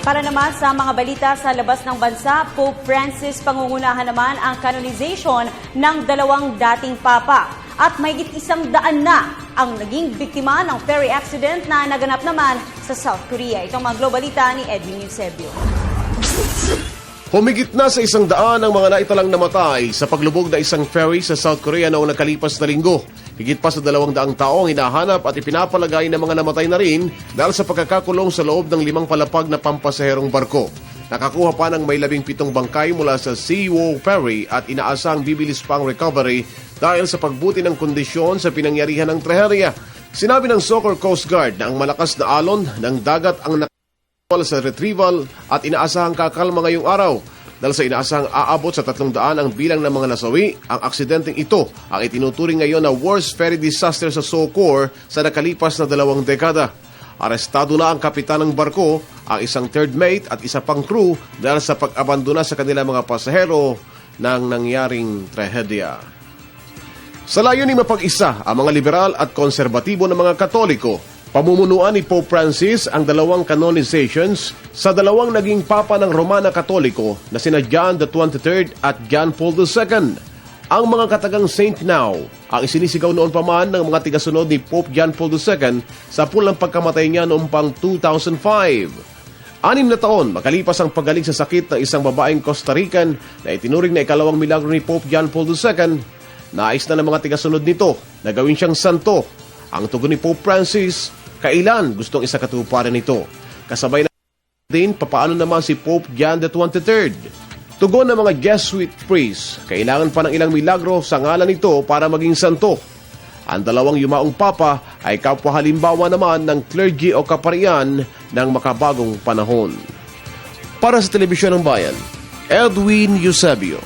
Para naman sa mga balita sa labas ng bansa, Pope Francis pangungunahan naman ang canonization ng dalawang dating papa. At mahigit 100 na ang naging biktima ng ferry accident na naganap naman sa South Korea. Itong mga globalita ni Edwin Eusebio. Humigit na sa 100 ang mga naitalang namatay sa paglubog na isang ferry sa South Korea noong nakalipas na linggo. Higit pa sa 200 tao ang hinahanap at ipinapalagay ng mga namatay na rin dahil sa pagkakakulong sa loob ng 5 palapag na pampasaherong barko. Nakakuha pa ng may 17 bangkay mula sa Seawo Ferry at inaasang bibilis pa ang recovery dahil sa pagbuti ng kondisyon sa pinangyarihan ng trahedya. Sinabi ng Soccer Coast Guard na ang malakas na alon ng dagat ang sa retrieval at inaasahang kakalma ngayong araw. Dahil sa inaasahang aabot sa 300 ang bilang ng mga nasawi, ang aksidenteng ito ang itinuturing ngayon na worst ferry disaster sa SOCOR sa nakalipas na 2 dekada. Arestado na ang kapitan ng barko, ang isang third mate at isa pang crew dahil sa pag-abandona sa kanilang mga pasahero ng nangyaring trahedya. Sa layuning mapag-isa ang mga liberal at konserbatibo ng mga Katoliko, pamumunuan ni Pope Francis ang 2 canonizations sa 2 naging papa ng Romana Katoliko na sina John XXIII at John Paul II. Ang mga katagang Saint Now ang isinisigaw noon pa man ng mga tigasunod ni Pope John Paul II sa pulang pagkamatay niya noong pang 2005. 6 na taon makalipas ang pagaling sa sakit ng isang babaeng Costa Rican na itinuring na ikalawang milagro ni Pope John Paul II, nais na ng mga tigasunod nito na gawin siyang santo. Ang tugon ni Pope Francis, kailan gustong isakatuparan nito? Kasabay na din papaano naman si Pope John XXIII. Tugon ng mga Jesuit priests, kailangan pa ng ilang milagro sa ngalan nito para maging santo. Ang 2 yumaong papa ay kapwa-halimbawa naman ng clergy o kaparian ng makabagong panahon. Para sa Telebisyon ng Bayan, Edwin Eusebio.